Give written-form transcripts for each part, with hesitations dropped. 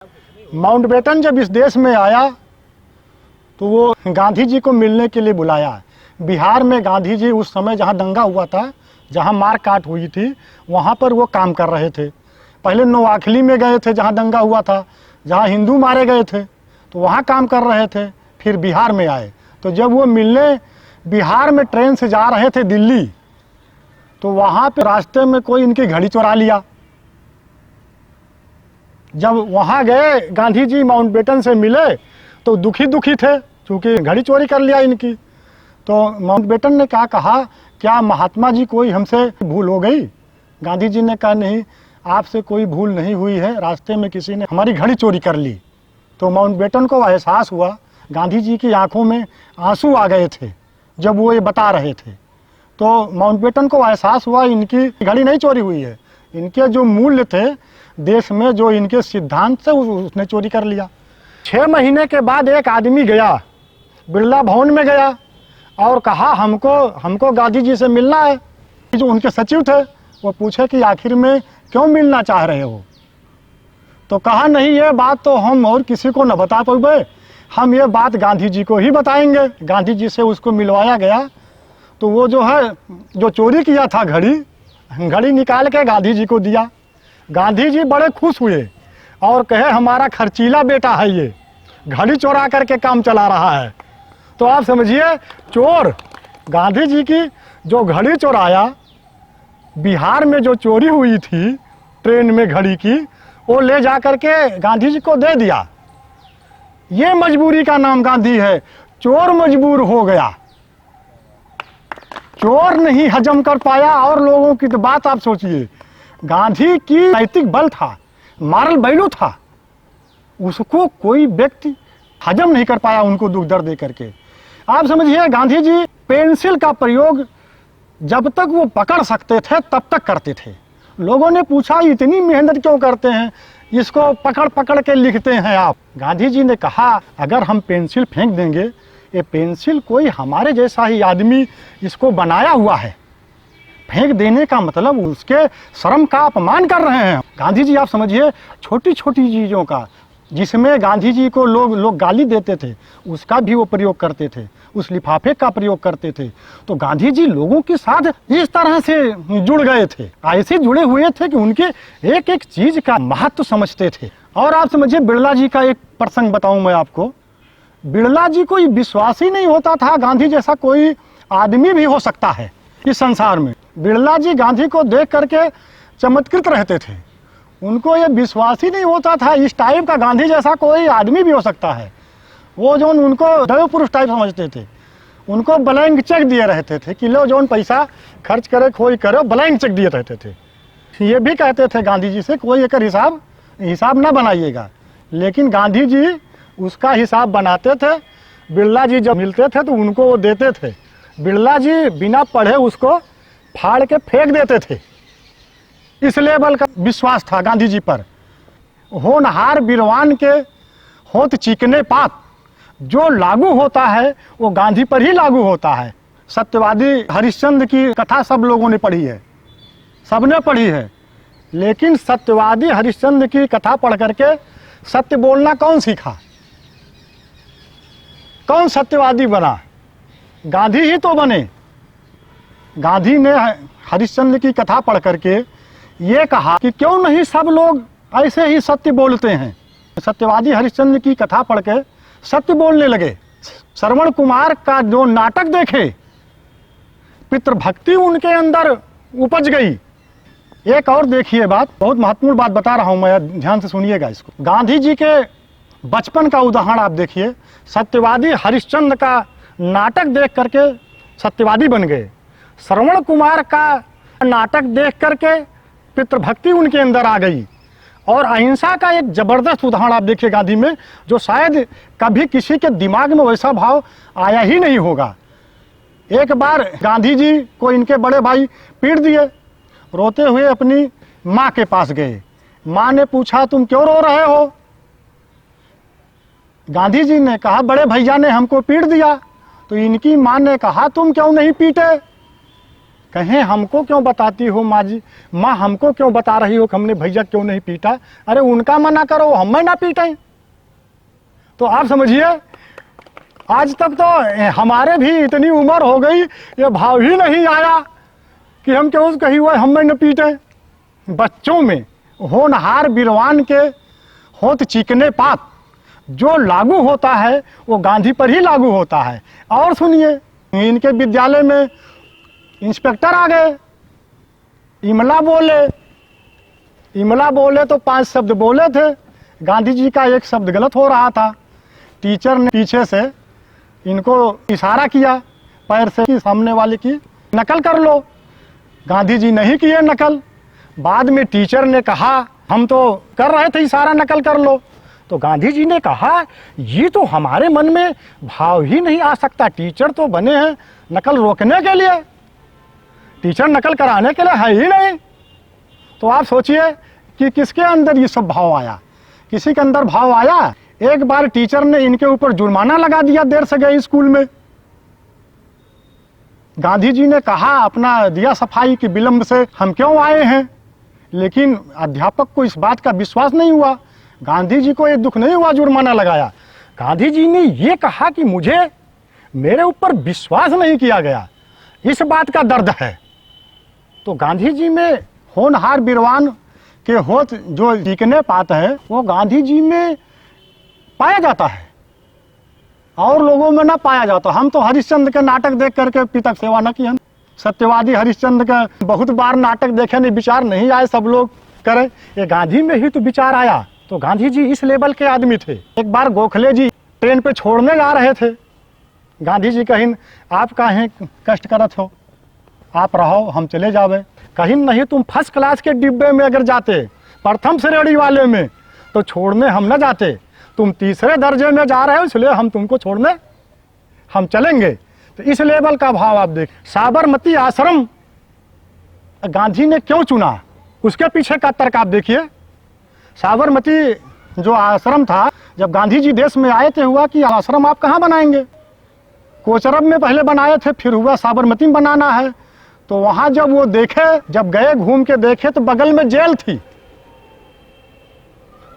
Mountbatten जब इस देश में आया तो वो गांधी जी को मिलने के लिए बुलाया। बिहार में गांधी जी उस समय जहाँ दंगा हुआ था, जहाँ मार काट हुई थी, वहाँ पर वो काम कर रहे थे। पहले नोआखली में गए थे जहाँ दंगा हुआ था, जहाँ हिंदू मारे गए थे, तो वहाँ काम कर रहे थे। फिर बिहार में आए, तो जब वो मिलने बिहार में ट्रेन से जा रहे थे दिल्ली, तो वहाँ पे रास्ते में कोई इनकी घड़ी चुरा लिया। जब वहाँ गए गांधी जी माउंटबेटन से मिले तो दुखी थे, क्योंकि घड़ी चोरी कर लिया इनकी। तो माउंटबेटन ने क्या कहा, क्या महात्मा जी कोई हमसे भूल हो गई? गांधी जी ने कहा नहीं, आपसे कोई भूल नहीं हुई है, रास्ते में किसी ने हमारी घड़ी चोरी कर ली। तो माउंटबेटन को एहसास हुआ, गांधी जी की आंखों में आंसू आ गए थे जब वो ये बता रहे थे। तो माउंटबेटन को एहसास हुआ इनकी घड़ी नहीं चोरी हुई है, इनके जो मूल्य थे देश में, जो इनके सिद्धांत से उसने चोरी कर लिया। 6 महीने के बाद एक आदमी गया, बिरला भवन में गया और कहा हमको गांधी जी से मिलना है। जो उनके सचिव थे वो पूछे कि आखिर में क्यों मिलना चाह रहे हो? तो कहा नहीं, ये बात तो हम और किसी को न बता पाए, हम ये बात गांधी जी को ही बताएंगे। गांधी जी से उसको मिलवाया गया, तो वो जो चोरी किया था घड़ी निकाल के गांधी जी को दिया। गांधी जी बड़े खुश हुए और कहे हमारा खर्चीला बेटा है, ये घड़ी चोरा करके काम चला रहा है। तो आप समझिए, चोर गांधी जी की जो घड़ी चोराया, बिहार में जो चोरी हुई थी ट्रेन में घड़ी की, वो ले जा करके गांधी जी को दे दिया। ये मजबूरी का नाम गांधी है। चोर मजबूर हो गया, चोर नहीं हजम कर पाया। और लोगों की तो बात आप सोचिए, गांधी की नैतिक बल था, मॉरल वैल्यू था, उसको कोई व्यक्ति हजम नहीं कर पाया, उनको दुख दर्द दे करके। आप समझिए, गांधी जी पेंसिल का प्रयोग जब तक वो पकड़ सकते थे तब तक करते थे। लोगों ने पूछा इतनी मेहनत क्यों करते हैं, इसको पकड़ पकड़ के लिखते हैं आप? गांधी जी ने कहा अगर हम पेंसिल फेंक देंगे, ये पेंसिल कोई हमारे जैसा ही आदमी इसको बनाया हुआ है, फेंक देने का मतलब उसके श्रम का अपमान कर रहे हैं। गांधी जी आप समझिए, छोटी छोटी चीज़ों का जिसमें गांधी जी को लोग गाली देते थे, उसका भी वो प्रयोग करते थे, उस लिफाफे का प्रयोग करते थे। तो गांधी जी लोगों के साथ इस तरह से जुड़ गए थे, ऐसे जुड़े हुए थे कि उनके एक एक चीज का महत्व समझते थे। और आप समझिए, बिरला जी का एक प्रसंग बताऊं मैं आपको। बिरला जी को विश्वास ही नहीं होता था गांधी जैसा कोई आदमी भी हो सकता है इस संसार में। बिरला जी गांधी को देख करके चमत्कृत रहते थे, उनको ये विश्वास ही नहीं होता था इस टाइप का गांधी जैसा कोई आदमी भी हो सकता है। वो जो उनको दैव पुरुष टाइप समझते थे, उनको ब्लैंक चेक दिए रहते थे कि लो जो पैसा खर्च करे खोई करे, ब्लैंक चेक दिए रहते थे। ये भी कहते थे गांधी जी से कोई एक हिसाब ना बनाइएगा, लेकिन गांधी जी उसका हिसाब बनाते थे। बिरला जी जब मिलते थे तो उनको वो देते थे, बिरला जी बिना पढ़े उसको फाड़ के फेंक देते थे। इस लेवल का विश्वास था गांधी जी पर। होनहार बिरवान के होत चिकने पात, जो लागू होता है वो गांधी पर ही लागू होता है। सत्यवादी हरिश्चंद्र की कथा सब लोगों ने पढ़ी है, सबने पढ़ी है, लेकिन सत्यवादी हरिश्चंद्र की कथा पढ़ करके सत्य बोलना कौन सीखा? कौन सत्यवादी बना? गांधी ही तो बने। गांधी ने हरिश्चंद्र की कथा पढ़ करके ये कहा कि क्यों नहीं सब लोग ऐसे ही सत्य बोलते हैं। सत्यवादी हरिश्चंद्र की कथा पढ़ के सत्य बोलने लगे। श्रवण कुमार का जो नाटक देखे, पितृभक्ति उनके अंदर उपज गई। एक और देखिए बात, बहुत महत्वपूर्ण बात बता रहा हूं मैं, ध्यान से सुनिएगा इसको। गांधी जी के बचपन का उदाहरण आप देखिए। सत्यवादी हरिश्चंद्र का नाटक देख करके सत्यवादी बन गए। श्रवण कुमार का नाटक देख करके पितृभक्ति उनके अंदर आ गई। और अहिंसा का एक जबरदस्त उदाहरण आप देखिए गांधी में, जो शायद कभी किसी के दिमाग में वैसा भाव आया ही नहीं होगा। एक बार गांधी जी को इनके बड़े भाई पीट दिए, रोते हुए अपनी माँ के पास गए। माँ ने पूछा तुम क्यों रो रहे हो? गांधी जी ने कहा बड़े भैया ने हमको पीट दिया। तो इनकी माँ ने कहा तुम क्यों नहीं पीटे? कहें हमको क्यों बताती हो माँ जी, माँ हमको क्यों बता रही हो कि हमने भैया क्यों नहीं पीटा। अरे उनका मना करो, हमें ना पीटें। तो आप समझिए आज तक तो हमारे भी इतनी उम्र हो गई, ये भाव ही नहीं आया कि हम क्यों कही हुआ हमें न पीटे। बच्चों में होनहार बिरवान के होत चिकने पात जो लागू होता है वो गांधी पर ही लागू होता है। और सुनिए, इनके विद्यालय में इंस्पेक्टर आ गए, इमला बोले तो 5 शब्द बोले थे, गांधी जी का एक शब्द गलत हो रहा था। टीचर ने पीछे से इनको इशारा किया पैर से कि सामने वाले की नकल कर लो। गांधी जी नहीं किए नकल। बाद में टीचर ने कहा हम तो कर रहे थे इशारा, नकल कर लो। तो गांधी जी ने कहा ये तो हमारे मन में भाव ही नहीं आ सकता, टीचर तो बने हैं नकल रोकने के लिए, टीचर नकल कराने के लिए है ही नहीं। तो आप सोचिए कि किसके अंदर ये सब भाव आया। किसी के अंदर भाव आया। एक बार टीचर ने इनके ऊपर जुर्माना लगा दिया, देर से गए स्कूल में। गांधी जी ने कहा अपना दिया सफाई कि विलंब से हम क्यों आए हैं, लेकिन अध्यापक को इस बात का विश्वास नहीं हुआ। गांधी जी को ये दुख नहीं हुआ जुर्माना लगाया। गांधी जी ने ये कहा कि मेरे ऊपर विश्वास नहीं किया गया, इस बात का दर्द है। तो गांधी जी में होनहार बिरवान के होत जो टिकने पात है वो गांधी जी में पाया जाता है और लोगों में ना पाया जाता। हम तो हरिश्चंद्र के नाटक देख करके पितक सेवा न की। हम सत्यवादी हरिश्चंद्र का बहुत बार नाटक देखे, नहीं विचार नहीं आए, सब लोग करे। ये गांधी में ही तो विचार आया। तो गांधी जी इस लेवल के आदमी थे। एक बार गोखले जी ट्रेन पे छोड़ने जा रहे थे। गांधी जी कहिन आप काहे कष्ट करत हो, आप रहो हम चले जावे। कहिन नहीं तुम फर्स्ट क्लास के डिब्बे में अगर जाते, प्रथम श्रेणी वाले में, तो छोड़ने हम न जाते। तुम तीसरे दर्जे में जा रहे हो इसलिए हम तुमको छोड़ने हम चलेंगे। तो इस लेवल का भाव आप देख। साबरमती आश्रम गांधी ने क्यों चुना, उसके पीछे का तर्क आप देखिए। साबरमती जो आश्रम था, जब गांधी जी देश में आए थे हुआ कि आश्रम आप कहाँ बनाएंगे। कोचरब में पहले बनाए थे, फिर हुआ साबरमती में बनाना है। तो वहां जब वो देखे, जब गए घूम के देखे तो बगल में जेल थी,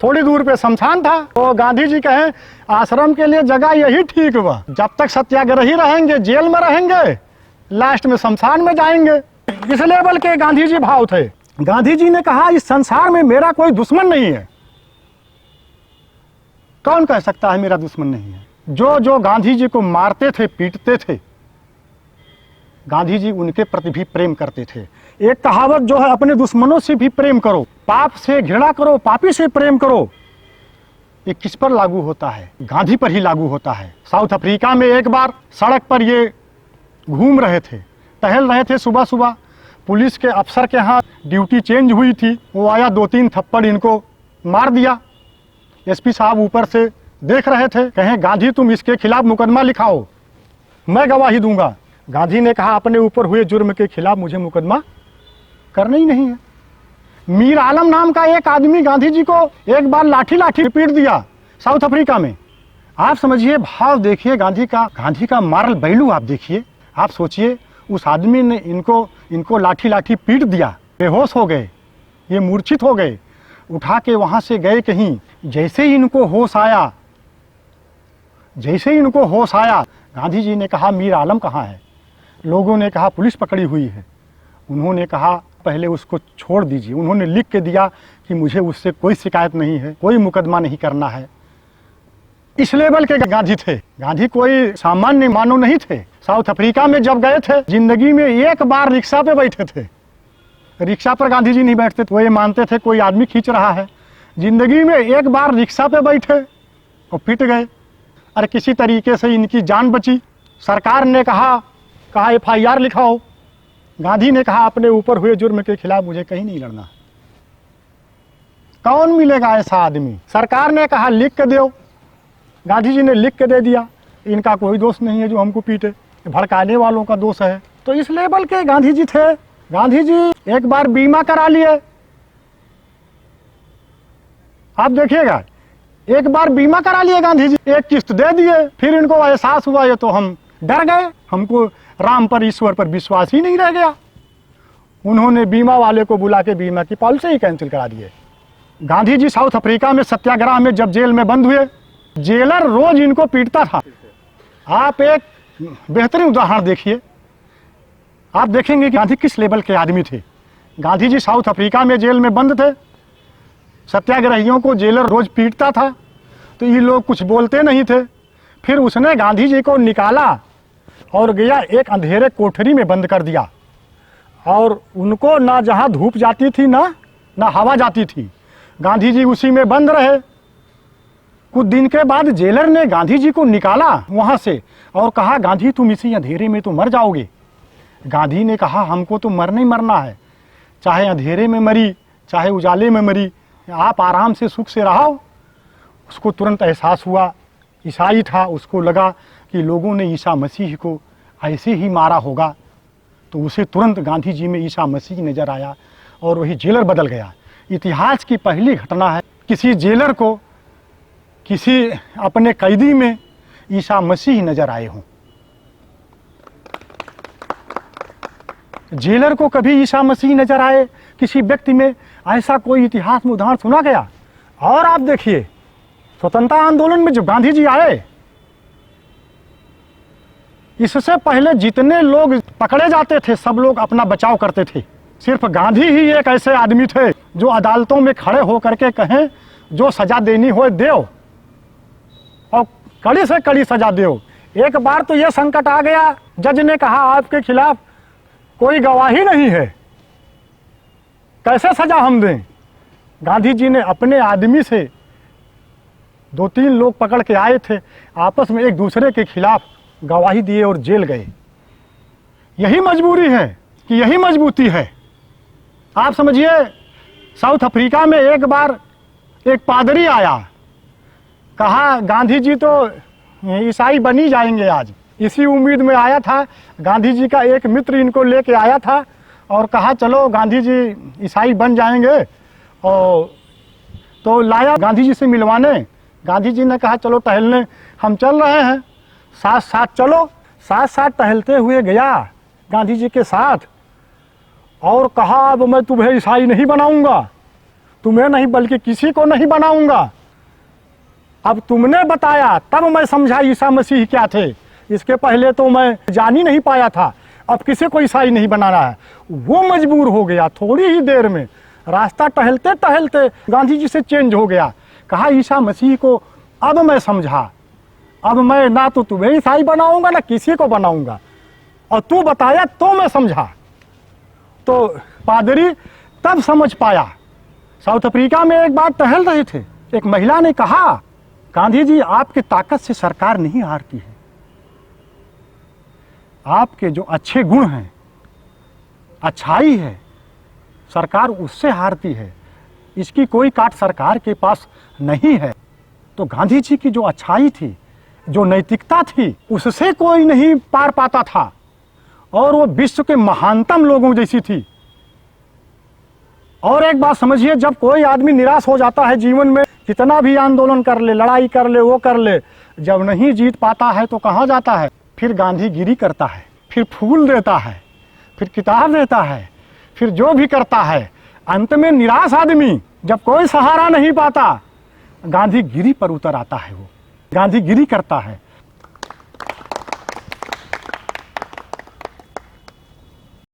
थोड़ी दूर पे शमशान था। तो गांधी जी कहे आश्रम के लिए जगह यही ठीक हुआ, जब तक सत्याग्रही रहेंगे जेल में रहेंगे, लास्ट में शमशान में जाएंगे। इस लेवल के गांधी जी भाव थे। गांधी जी ने कहा इस संसार में मेरा कोई दुश्मन नहीं है। कौन कह सकता है मेरा दुश्मन नहीं है। जो गांधी जी को मारते थे, पीटते थे, गांधी जी उनके प्रति भी प्रेम करते थे। एक कहावत जो है, अपने दुश्मनों से भी प्रेम करो, पाप से घृणा करो, पापी से प्रेम करो। ये किस पर लागू होता है? गांधी पर ही लागू होता है। साउथ अफ्रीका में एक बार सड़क पर ये घूम रहे थे, टहल रहे थे सुबह सुबह। पुलिस के अफसर के यहाँ ड्यूटी चेंज हुई थी, वो आया 2-3 थप्पड़ इनको मार दिया। एसपी साहब ऊपर से देख रहे थे, कहें गांधी तुम इसके खिलाफ मुकदमा लिखाओ, मैं गवाही दूंगा। गांधी ने कहा अपने ऊपर हुए जुर्म के खिलाफ मुझे मुकदमा करना ही नहीं है। मीर आलम नाम का एक आदमी गांधी जी को एक बार लाठी पीट दिया साउथ अफ्रीका में। आप समझिए भाव देखिए गांधी का मारल बैलू आप देखिए। आप सोचिए उस आदमी ने इनको लाठी पीट दिया, बेहोश हो गए, ये मूर्छित हो गए। उठा के वहां से गए कहीं, जैसे ही इनको होश आया गांधी जी ने कहा मीर आलम कहाँ है। लोगों ने कहा पुलिस पकड़ी हुई है। उन्होंने कहा पहले उसको छोड़ दीजिए। उन्होंने लिख के दिया कि मुझे उससे कोई शिकायत नहीं है, कोई मुकदमा नहीं करना है। इस लेवल के गांधी थे। गांधी कोई सामान्य मानव नहीं थे। साउथ अफ्रीका में जब गए थे, जिंदगी में एक बार रिक्शा पे बैठे थे। रिक्शा पर गांधी जी नहीं बैठते, तो ये मानते थे कोई आदमी खींच रहा है। जिंदगी में एक बार रिक्शा पे बैठे और पिट गए। अरे किसी तरीके से इनकी जान बची। सरकार ने कहा FIR लिखाओ। गांधी ने कहा अपने ऊपर हुए जुर्म के खिलाफ मुझे कहीं नहीं लड़ना। कौन मिलेगा ऐसा आदमी। सरकार ने कहा लिख के दो, गांधी जी ने लिख के दे दिया। इनका कोई दोष नहीं है जो हमको पीटे, भड़काने वालों का दोष है। तो इस लेवल के गांधी जी थे। गांधी जी एक बार बीमा करा लिए। आप देखिएगा, एक बार बीमा करा लिए गांधी जी, एक किस्त दे दिए। फिर इनको एहसास हुआ ये तो हम डर गए, हमको राम पर ईश्वर पर विश्वास ही नहीं रह गया। उन्होंने बीमा वाले को बुला के बीमा की पॉलिसी ही कैंसिल करा दिए। गांधी जी साउथ अफ्रीका में सत्याग्रह में जब जेल में बंद हुए, जेलर रोज इनको पीटता था। आप एक बेहतरीन उदाहरण देखिए, आप देखेंगे कि गांधी किस लेवल के आदमी थे। गांधी जी साउथ अफ्रीका में जेल में बंद थे, सत्याग्रहियों को जेलर रोज पीटता था, तो ये लोग कुछ बोलते नहीं थे। फिर उसने गांधी जी को निकाला और गया एक अंधेरे कोठरी में बंद कर दिया, और उनको ना जहाँ धूप जाती थी ना हवा जाती थी। गांधी जी उसी में बंद रहे। कुछ दिन के बाद जेलर ने गांधी जी को निकाला वहाँ से और कहा, गांधी तुम इसी अंधेरे में तो मर जाओगे। गांधी ने कहा, हमको तो मरना ही मरना है, चाहे अंधेरे में मरी चाहे उजाले में मरी, आप आराम से सुख से रहो। उसको तुरंत एहसास हुआ, ईसाई था, उसको लगा कि लोगों ने ईसा मसीह को ऐसे ही मारा होगा, तो उसे तुरंत गांधी जी में ईसा मसीह नज़र आया और वही जेलर बदल गया। इतिहास की पहली घटना है किसी जेलर को किसी अपने कैदी में ईसा मसीह नज़र आए हों। जेलर को कभी ईसा मसीह नज़र आए किसी व्यक्ति में, ऐसा कोई इतिहास में उदाहरण सुना गया? और आप देखिए, स्वतंत्रता आंदोलन में जब गांधी जी आए, इससे पहले जितने लोग पकड़े जाते थे सब लोग अपना बचाव करते थे। सिर्फ गांधी ही एक ऐसे आदमी थे जो अदालतों में खड़े होकर के कहें, जो सजा देनी हो दो, और कड़ी से कड़ी सजा दो। एक बार तो यह संकट आ गया, जज ने कहा आपके खिलाफ कोई गवाही नहीं है, कैसे सजा हम दें? गांधी जी ने अपने आदमी से 2-3 लोग पकड़ के आए थे, आपस में एक दूसरे के खिलाफ गवाही दिए और जेल गए। यही मजबूरी है कि यही मजबूती है। आप समझिए, साउथ अफ्रीका में एक बार एक पादरी आया, कहा गांधी जी तो ईसाई बनी जाएंगे आज। इसी उम्मीद में आया था। गांधी जी का एक मित्र इनको लेके आया था और कहा चलो गांधी जी ईसाई बन जाएंगे, और तो लाया गांधी जी से मिलवाने। गांधी जी ने कहा चलो टहलने हम चल रहे हैं, साथ साथ चलो। साथ साथ टहलते हुए गया गांधी जी के साथ और कहा, अब मैं तुम्हें ईसाई नहीं बनाऊंगा, तुम्हें नहीं बल्कि किसी को नहीं बनाऊंगा। अब तुमने बताया तब मैं समझा ईसा मसीह क्या थे, इसके पहले तो मैं जान ही नहीं पाया था। अब किसी को ईसाई नहीं बनाना है। वो मजबूर हो गया, थोड़ी ही देर में रास्ता टहलते टहलते गांधी जी से चेंज हो गया। कहा ईसा मसीह को अब मैं समझा, अब मैं ना तो तुम्हें ईसाई बनाऊंगा ना किसी को बनाऊंगा, और तू बताया तो मैं समझा। तो पादरी तब समझ पाया। साउथ अफ्रीका में एक बार टहल रहे थे, एक महिला ने कहा, गांधी जी आपकी ताकत से सरकार नहीं हारती है, आपके जो अच्छे गुण हैं, अच्छाई है, सरकार उससे हारती है, इसकी कोई काट सरकार के पास नहीं है। तो गांधी जी की जो अच्छाई थी, जो नैतिकता थी, उससे कोई नहीं पार पाता था, और वो विश्व के महानतम लोगों जैसी थी। और एक बात समझिए, जब कोई आदमी निराश हो जाता है जीवन में, कितना भी आंदोलन कर ले, लड़ाई कर ले, वो कर ले, जब नहीं जीत पाता है तो कहाँ जाता है? फिर गांधीगिरी करता है, फिर फूल देता है, फिर किताब देता है, फिर जो भी करता है। अंत में निराश आदमी जब कोई सहारा नहीं पाता, गांधीगिरी पर उतर आता है, वो गांधीगिरी करता है।